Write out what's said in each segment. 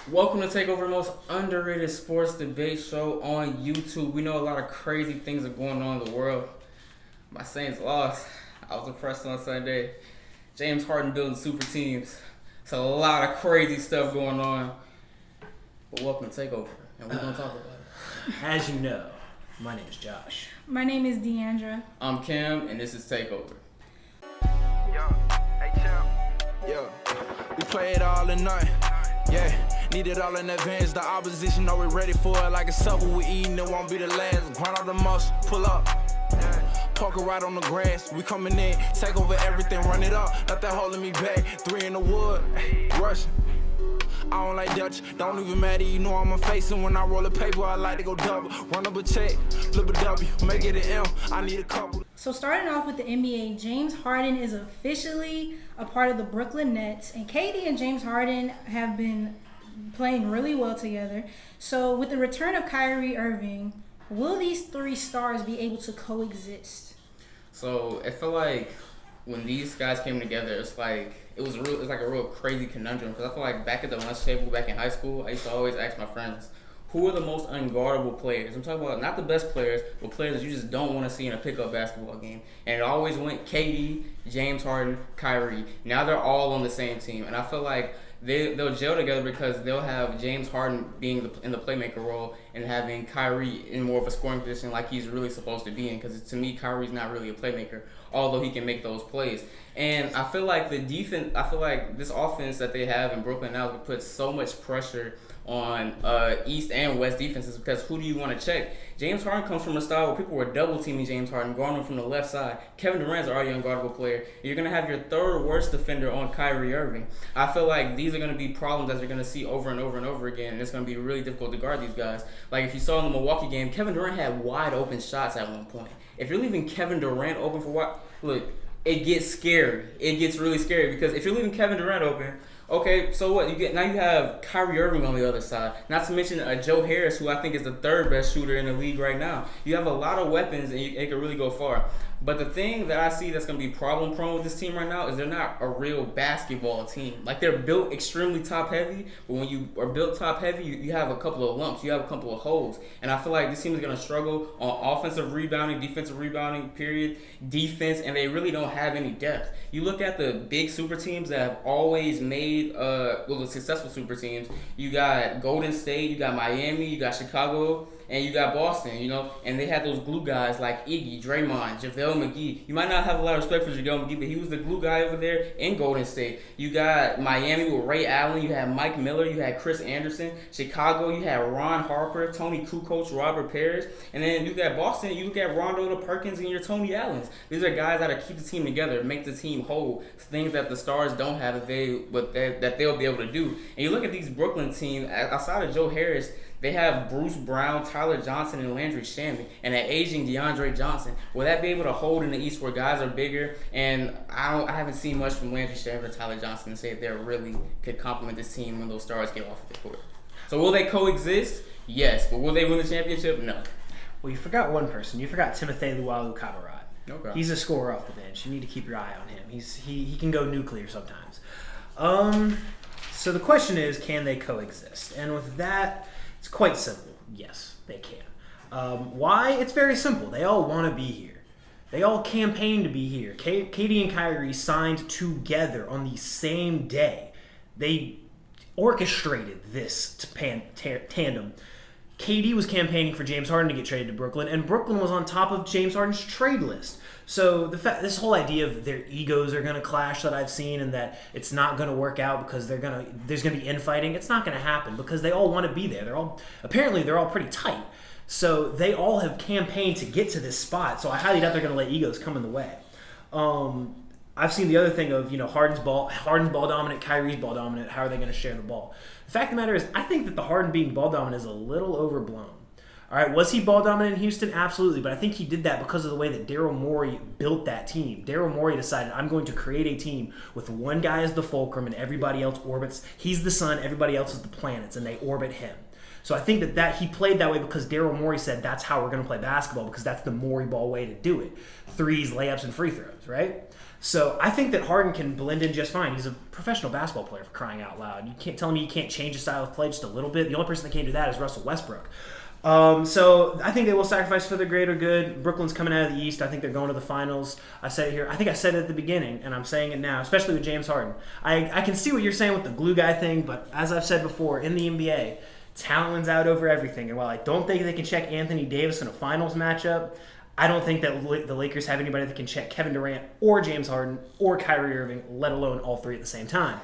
Welcome to Takeover, the most underrated sports debate show on YouTube. We know a lot of crazy things are going on in the world. My Saints lost. I was impressed on Sunday. James Harden building super teams. It's a lot of crazy stuff going on. But welcome to Takeover, and we're going to talk about it. As you know, my name is Josh. My name is Deandra. I'm Kim, and this is Takeover. We play it all in night. Need it all in advance. The opposition know we're ready for it. Like a supper we eating, it won't be the last. Grind out the muscle, pull up. Parker right on the grass. We coming in, take over everything, run it up. Not that holding me back. 3 in the wood, rushing. I don't like Dutch, don't even matter, you know I'm a face. And when I roll a paper, I like to go double. Run up a check, flip a W, make it an M. I need a couple. So starting off with the NBA, James Harden is officially a part of the Brooklyn Nets. And KD and James Harden have been playing really well together. So with the return of Kyrie Irving, will these three stars be able to coexist? So I feel like when these guys came together, it's like it was like a real crazy conundrum, because I feel like back at the lunch table back in high school, I used to always ask my friends, who are the most unguardable players? I'm talking about not the best players, but players that you just don't want to see in a pickup basketball game. And it always went KD, James Harden, Kyrie. Now they're all on the same team, and I feel like they'll gel together because they'll have James Harden being in the playmaker role and having Kyrie in more of a scoring position like he's really supposed to be in. Because to me, Kyrie's not really a playmaker, although he can make those plays. And I feel like this offense that they have in Brooklyn now puts so much pressure on East and West defenses, because who do you want to check? James Harden comes from a style where people were double teaming James Harden, guarding him from the left side. Kevin Durant's already an unguardable player. You're going to have your third worst defender on Kyrie Irving. I feel like these are going to be problems that you're going to see over and over and over again, and it's going to be really difficult to guard these guys. Like if you saw in the Milwaukee game, Kevin Durant had wide open shots at one point. If you're leaving Kevin Durant open for what? Look, it gets scary. It gets really scary, because if you're leaving Kevin Durant open, okay, so what? You have Kyrie Irving on the other side. Not to mention Joe Harris, who I think is the third best shooter in the league right now. You have a lot of weapons, and it can really go far. But the thing that I see that's going to be problem prone with this team right now is they're not a real basketball team. Like, they're built extremely top heavy, but when you are built top heavy, you have a couple of lumps, you have a couple of holes. And I feel like this team is going to struggle on offensive rebounding, defensive rebounding, period, defense, and they really don't have any depth. You look at the big super teams that have always made the successful super teams. You got Golden State, you got Miami, you got Chicago, and you got Boston, and they had those glue guys like Iggy, Draymond, JaVale McGee. You might not have a lot of respect for JaVale McGee, but he was the glue guy over there in Golden State. You got Miami with Ray Allen, you had Mike Miller, you had Chris Anderson. Chicago, you had Ron Harper, Tony Kukoc, Robert Parrish. And then you got Boston, you look at Rondo Perkins and your Tony Allens. These are guys that keep the team together, make the team whole, things that the stars don't have that they'll be able to do. And you look at these Brooklyn teams, outside of Joe Harris, they have Bruce Brown, Tyler Johnson, and Landry Shamet, and an aging DeAndre Johnson. Will that be able to hold in the East where guys are bigger? And I haven't seen much from Landry Shamet or Tyler Johnson to say if they really could complement this team when those stars get off the court. So will they coexist? Yes. But will they win the championship? No. Well, you forgot one person. You forgot Timothy Luwawu-Cabarrot. Okay. He's a scorer off the bench. You need to keep your eye on him. He can go nuclear sometimes. So the question is, can they coexist? And with that, it's quite simple. Yes, they can. Why? It's very simple. They all want to be here. They all campaign to be here. KD and Kyrie signed together on the same day. They orchestrated this tandem. KD was campaigning for James Harden to get traded to Brooklyn, and Brooklyn was on top of James Harden's trade list. So this whole idea of their egos are going to clash that I've seen, and that it's not going to work out because there's going to be infighting, it's not going to happen because they all want to be there. They're all pretty tight. So they all have campaigned to get to this spot. So I highly doubt they're going to let egos come in the way. I've seen the other thing of, Harden's ball dominant, Kyrie's ball dominant. How are they going to share the ball? The fact of the matter is, I think that the Harden being ball dominant is a little overblown. All right, was he ball dominant in Houston? Absolutely, but I think he did that because of the way that Daryl Morey built that team. Daryl Morey decided, I'm going to create a team with one guy as the fulcrum and everybody else orbits. He's the sun, everybody else is the planets, and they orbit him. So I think that he played that way because Daryl Morey said that's how we're going to play basketball because that's the Morey ball way to do it. Threes, layups, and free throws, right? So I think that Harden can blend in just fine. He's a professional basketball player, for crying out loud. You can't tell me he can't change his style of play just a little bit. The only person that can't do that is Russell Westbrook. So I think they will sacrifice for the greater good. Brooklyn's coming out of the East. I think they're going to the finals. I said it here. I think I said it at the beginning, and I'm saying it now, especially with James Harden. I can see what you're saying with the glue guy thing, but as I've said before, in the NBA, talent wins out over everything. And while I don't think they can check Anthony Davis in a finals matchup, I don't think that the Lakers have anybody that can check Kevin Durant or James Harden or Kyrie Irving, let alone all three at the same time.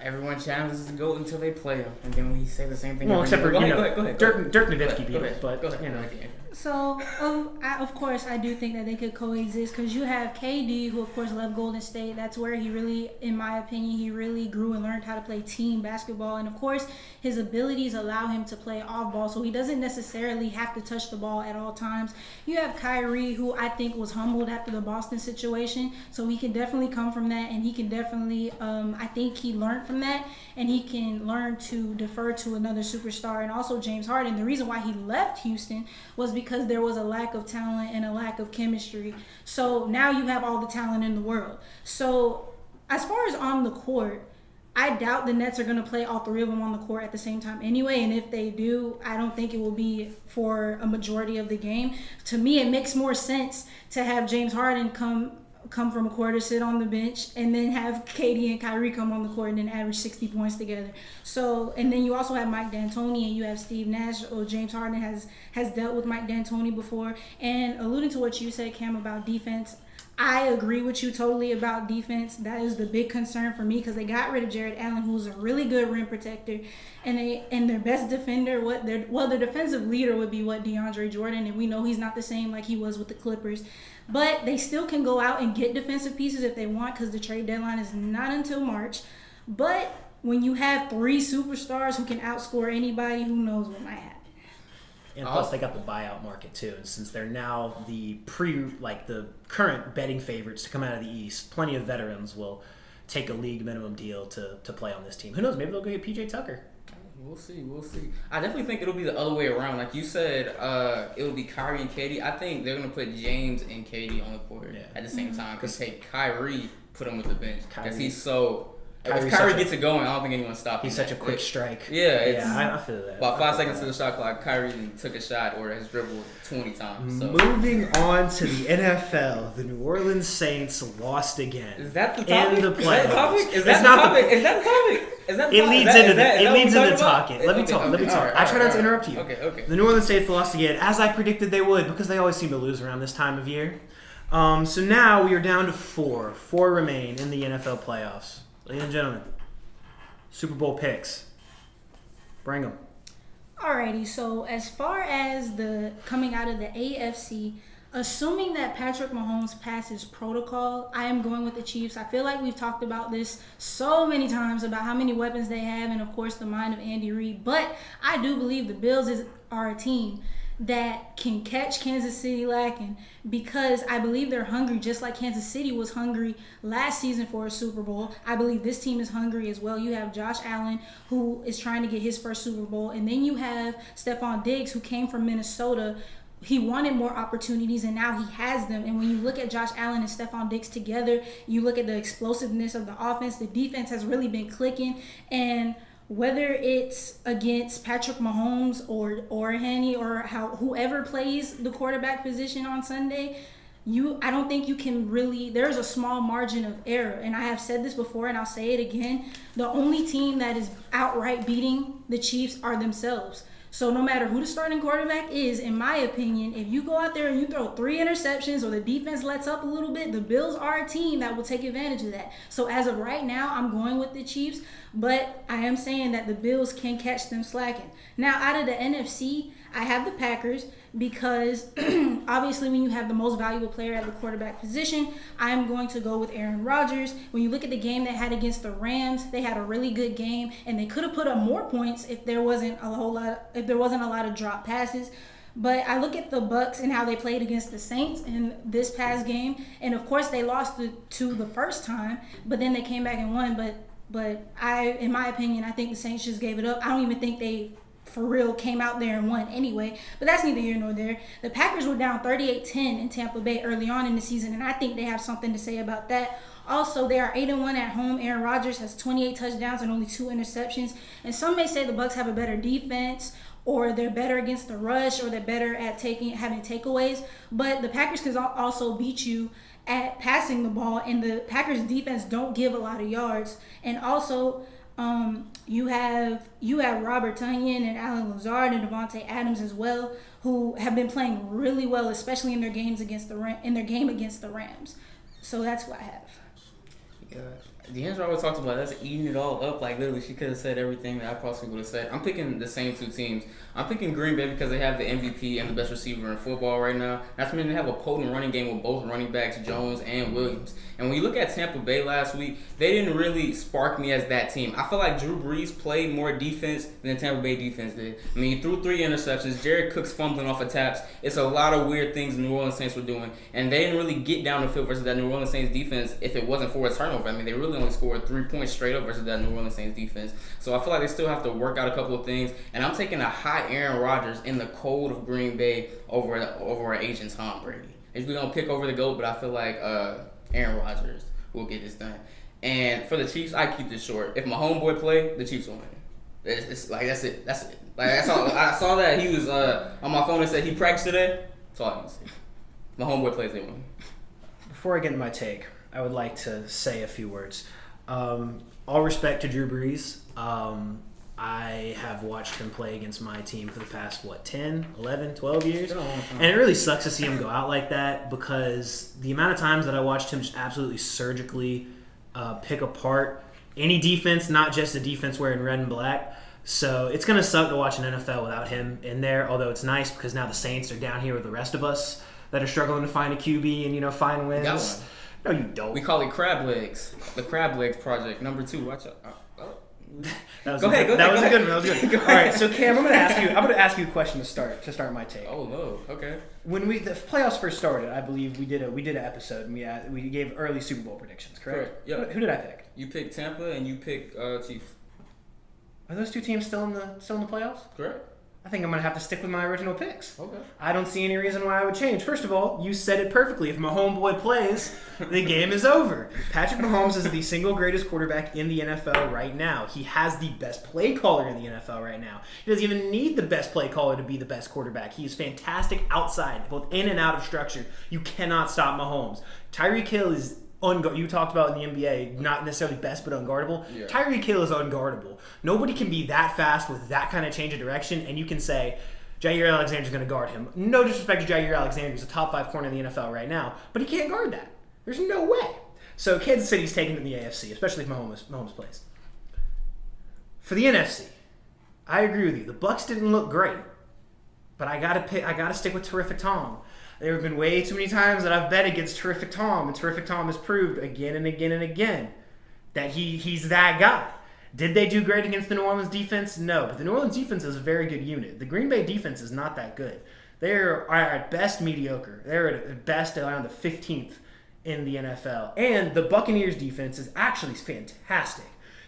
Everyone challenges the GOAT until they play him, and then we say the same thing. Well, except for, go ahead. Dirk Nowitzki beat him, but, you know. So, of course, I do think that they could coexist because you have KD, who, of course, left Golden State. That's where he really, in my opinion, he really grew and learned how to play team basketball. And, of course, his abilities allow him to play off ball, so he doesn't necessarily have to touch the ball at all times. You have Kyrie, who I think was humbled after the Boston situation, so he can definitely come from that, and he can definitely, I think he learned from that, and he can learn to defer to another superstar. And also James Harden, the reason why he left Houston was because there was a lack of talent and a lack of chemistry. So now you have all the talent in the world. So as far as on the court, I doubt the Nets are going to play all three of them on the court at the same time anyway. And if they do, I don't think it will be for a majority of the game. To me, it makes more sense to have James Harden come from a quarter, sit on the bench, and then have KD and Kyrie come on the court and then average 60 points together. So, and then you also have Mike D'Antoni and you have Steve Nash. Or James Harden has dealt with Mike D'Antoni before. And alluding to what you said, Cam, about defense, I agree with you totally about defense. That is the big concern for me because they got rid of Jared Allen, who's a really good rim protector, and their best defender, their defensive leader would be DeAndre Jordan, and we know he's not the same like he was with the Clippers. But they still can go out and get defensive pieces if they want because the trade deadline is not until March. But when you have three superstars who can outscore anybody, who knows what might happen. And plus, they got the buyout market too. And since they're now the current betting favorites to come out of the East, plenty of veterans will take a league minimum deal to play on this team. Who knows? Maybe they'll go get PJ Tucker. We'll see. I definitely think it'll be the other way around. Like you said, it'll be Kyrie and KD. I think they're gonna put James and KD on the court at the same time. Because Kyrie, put him with the bench because he's so. If Kyrie gets it going, I don't think anyone's stopping. He's such a quick strike. Yeah, I feel that. About 5 seconds to the shot clock, Kyrie took a shot or has dribbled 20 times. So. Moving on to the NFL, the New Orleans Saints lost again. Is that the topic? In the playoffs. Is that the topic? It leads into talking. Let me talk. Right, I try not to interrupt you. Okay. The New Orleans Saints lost again, as I predicted they would, because they always seem to lose around this time of year. So now we are down to 4. 4 remain in the NFL playoffs. Ladies and gentlemen, Super Bowl picks. Bring them. Alrighty, so as far as the coming out of the AFC, assuming that Patrick Mahomes passes protocol, I am going with the Chiefs. I feel like we've talked about this so many times about how many weapons they have and, of course, the mind of Andy Reid. But I do believe the Bills are a team that can catch Kansas City lacking because I believe they're hungry just like Kansas City was hungry last season for a Super Bowl. I believe this team is hungry as well. You have Josh Allen, who is trying to get his first Super Bowl, and then you have Stephon Diggs, who came from Minnesota. He wanted more opportunities, and now he has them. And when you look at Josh Allen and Stephon Diggs together, you look at the explosiveness of the offense. The defense has really been clicking, and whether it's against Patrick Mahomes or Henny or whoever plays the quarterback position on Sunday, I don't think you can really. There's a small margin of error, and I have said this before, and I'll say it again. The only team that is outright beating the Chiefs are themselves. So no matter who the starting quarterback is, in my opinion, if you go out there and you throw 3 interceptions or the defense lets up a little bit, the Bills are a team that will take advantage of that. So as of right now, I'm going with the Chiefs, but I am saying that the Bills can catch them slacking. Now, out of the NFC, I have the Packers because obviously when you have the most valuable player at the quarterback position, I'm going to go with Aaron Rodgers. When you look at the game they had against the Rams, they had a really good game, and they could have put up more points if there wasn't a lot of drop passes. But I look at the Bucs and how they played against the Saints in this past game, and of course they lost to the first time, but then they came back and won. But in my opinion, I think the Saints just gave it up. I don't even think they for real came out there and won anyway. But that's neither here nor there. The Packers were down 38-10 in Tampa Bay early on in the season, and I think they have something to say about that. Also, they are 8-1 at home. Aaron Rodgers has 28 touchdowns and only 2 interceptions. And some may say the Bucs have a better defense, or they're better against the rush, or they're better at having takeaways. But the Packers can also beat you at passing the ball, and the Packers defense don't give a lot of yards. And also, you have Robert Tonyan and Alan Lazard and Devontae Adams as well, who have been playing really well, especially in their game against the Rams. So that's what I have. Yeah. D'Angelo always talks about us eating it all up. Like, literally, she could have said everything that I possibly would have said. I'm picking the same two teams. I'm picking Green Bay because they have the MVP and the best receiver in football right now. That's mean they have a potent running game with both running backs, Jones and Williams. And when you look at Tampa Bay last week, they didn't really spark me as that team. I feel like Drew Brees played more defense than the Tampa Bay defense did. I mean, he threw 3 interceptions. Jared Cook's fumbling off of taps. It's a lot of weird things the New Orleans Saints were doing. And they didn't really get down the field versus that New Orleans Saints defense if it wasn't for a turnover. I mean, they really only scored 3 points straight up versus that New Orleans Saints defense. So I feel like they still have to work out a couple of things. And I'm taking a hot Aaron Rodgers in the cold of Green Bay over our agent Tom Brady. If we're going to pick over the GOAT, but I feel like Aaron Rodgers will get this done. And for the Chiefs, I keep this short. If my homeboy play, the Chiefs will win. It's like, that's it. Like, that's all. I saw that he was on my phone and said he practiced today. That's all I can say. My homeboy plays, they win. Before I get into my take, I would like to say a few words. All respect to Drew Brees. I have watched him play against my team for the past, 10, 11, 12 years. And it really sucks to see him go out like that because the amount of times that I watched him just absolutely surgically pick apart any defense, not just a defense wearing red and black. So it's going to suck to watch an NFL without him in there, although it's nice because now the Saints are down here with the rest of us that are struggling to find a QB and, find wins. Got one. No, you don't. We call it Crab Legs. The Crab Legs Project. Number 2. Watch out. Go ahead. That was a good one. All right, so Cam, I'm going to ask you a question to start my take. Oh no. Okay. When the playoffs first started, I believe we did an episode and we gave early Super Bowl predictions. Correct. Yeah. Who did I pick? You picked Tampa and you picked Chiefs. Are those two teams still in the playoffs? Correct. I think I'm going to have to stick with my original picks. Okay. I don't see any reason why I would change. First of all, you said it perfectly. If my homeboy plays, the game is over. Patrick Mahomes is the single greatest quarterback in the NFL right now. He has the best play caller in the NFL right now. He doesn't even need the best play caller to be the best quarterback. He is fantastic outside, both in and out of structure. You cannot stop Mahomes. Tyreek Hill is you talked about in the NBA, not necessarily best, but unguardable. Yeah. Tyreek Hill is unguardable. Nobody can be that fast with that kind of change of direction, and you can say, Jair Alexander's going to guard him. No disrespect to Jair Alexander. He's a top 5 corner in the NFL right now, but he can't guard that. There's no way. So Kansas City's taking it in the AFC, especially if Mahomes plays. For the NFC, I agree with you. The Bucs didn't look great, but I gotta stick with Terrific Tom. There have been way too many times that I've bet against Terrific Tom, and Terrific Tom has proved again and again and again that he's that guy. Did they do great against the New Orleans defense? No, but the New Orleans defense is a very good unit. The Green Bay defense is not that good. They're at best mediocre. They're at best around the 15th in the NFL. And the Buccaneers defense is actually fantastic.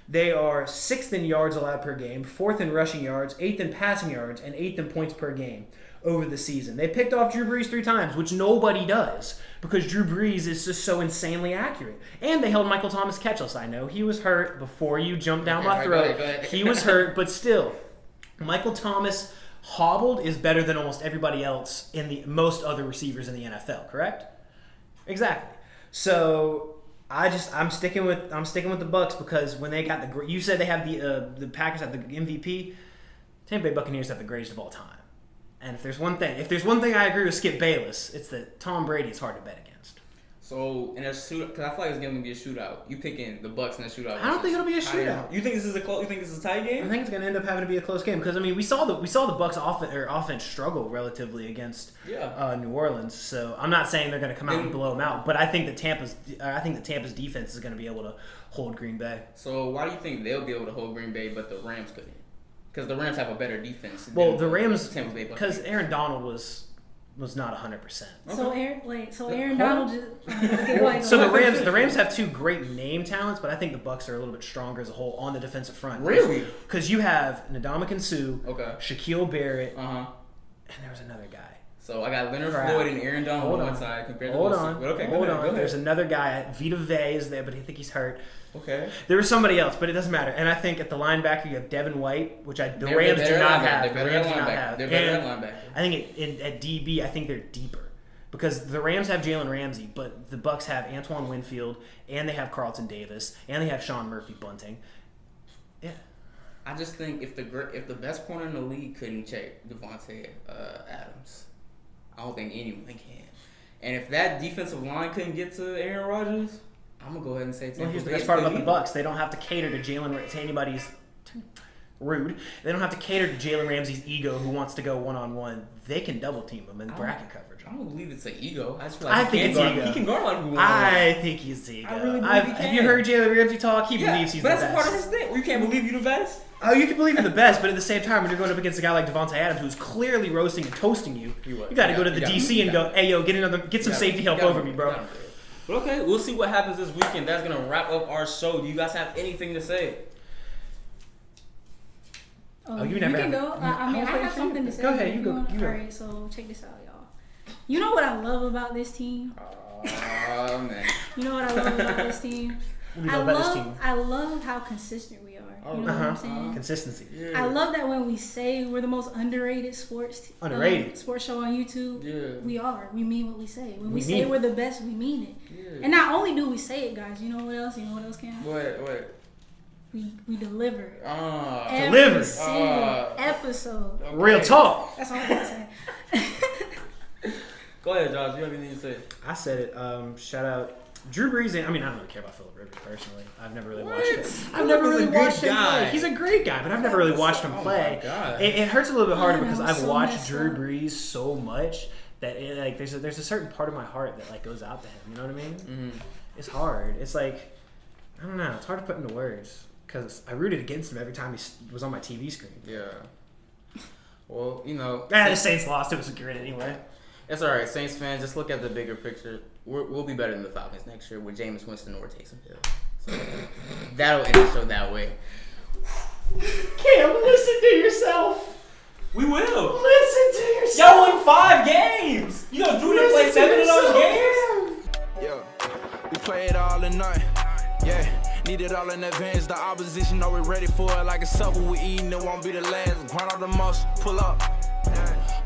They are 6th in yards allowed per game, 4th in rushing yards, 8th in passing yards, and 8th in points per game over the season. They picked off Drew Brees 3 times, which nobody does because Drew Brees is just so insanely accurate. And they held Michael Thomas catchless. I know he was hurt before you jumped down my throat. Go ahead. He was hurt, but still, Michael Thomas hobbled is better than almost everybody else in most other receivers in the NFL, correct? Exactly. So I'm sticking with the Bucs because when they got you said they have the Packers have the MVP. Tampa Bay Buccaneers have the greatest of all time. And if there's one thing I agree with Skip Bayless, it's that Tom Brady is hard to bet against. So in a shootout, because I feel like it's going to be a shootout. You picking the Bucs in a shootout? I don't think it'll be a shootout. You think this is a tie game? I think it's going to end up having to be a close game because we saw the Bucs offense struggle relatively against New Orleans. So I'm not saying they're going to come out and blow them out, but I think that Tampa's defense is going to be able to hold Green Bay. So why do you think they'll be able to hold Green Bay, but the Rams couldn't? Because the Rams have a better defense. Well, the Rams, because Aaron Donald was was not 100%. So Aaron Donald just. Okay, go ahead. So the Rams have two great name talents, but I think the Bucs are a little bit stronger as a whole on the defensive front. Really? Because you have Ndamukong Suh, Okay. Shaquille Barrett, Uh-huh. and there was another guy. So I got Leonard Floyd and Aaron Donald on one side compared to Hold those on. two. But okay, Hold go on. ahead. There's another guy. Vita Vea is there, but I think he's hurt. Okay. There was somebody else, but it doesn't matter. And I think at the linebacker you have Devin White, which the They're Rams do better not linebacker. have. They're better The Rams at do not linebacker. have. They're better And at linebacker. I think at DB, I think they're deeper. Because the Rams have Jalen Ramsey, but the Bucs have Antoine Winfield, and they have Carlton Davis, and they have Sean Murphy bunting. Yeah. I just think if the best corner in the league couldn't check Devontae Adams, I don't think anyone can. And if that defensive line couldn't get to Aaron Rodgers, I'm gonna go ahead and say. Well, here's the best part about the Bucs: they don't have to cater to anybody's rude. They don't have to cater to Jalen Ramsey's ego, who wants to go one-on-one. They can double team him in bracket coverage. I don't believe it's an ego. I just feel I like think it's ego. He can guard like who I think he's ego. I really believe he Have can. you heard Jalen Ramsey talk? He believes he's the but best. that's part of his thing. You can't believe you're the best. Oh, you can believe you're the best, but at the same time, when you're going up against a guy like Devontae Adams, who's clearly roasting and toasting you, you got to go to the DC and go, "Hey, yo, get some safety help over me, bro." But okay, we'll see what happens this weekend. That's gonna wrap up our show. Do you guys have anything to say? You never can have. go. I mean, I have something to say. Go ahead, you go. All right, so check this out, y'all. You know what I love about this team? Oh man. You know what I love about this team? I love how consistent we are. You know what I'm saying? Consistency. I love that when we say we're the most underrated sports show on YouTube, we are. We mean what we say. When we say we're the best, we mean it. Yeah. And not only do we say it, guys. You know what else? You know what else, Cam? What? We deliver. Deliver. Single episode. Okay. Real talk. That's all I'm gonna say. Go ahead, Josh. You have anything to say? I said it. Shout out Drew Brees. I mean, I don't really care about Phillip Rivers personally. I've never really watched him. I've never really watched him play. He's a great guy, but I've never really watched him play. It hurts a little bit harder because I've watched Drew Brees so much that there's a certain part of my heart that goes out to him. You know what I mean? Mm-hmm. It's hard. It's I don't know. It's hard to put into words because I rooted against him every time he was on my TV screen. Yeah. Well, the Saints lost. It was great anyway. It's all right, Saints fans. Just look at the bigger picture. We'll be better than the Falcons next year with Jameis Winston or Taysom Hill. So that'll end the show that way. Cam, listen to yourself. We will. Listen to yourself. Y'all won 5 games. You know Drew didn't play 7 of those games. Yeah, we play it all in night. Yeah. Need it all in advance. The opposition know we're ready for it. Like a supper we eating, it won't be the last. Grind out the muscle, pull up.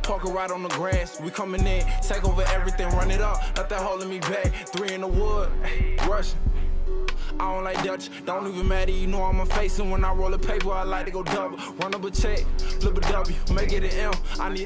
Parker right on the grass. We coming in, take over everything, run it up. Nothing holding me back. 3 in the wood, rushing. I don't like Dutch, don't even matter. You know I'm a facing when I roll a paper. I like to go double. Run up a check, flip a W, make it an M. I need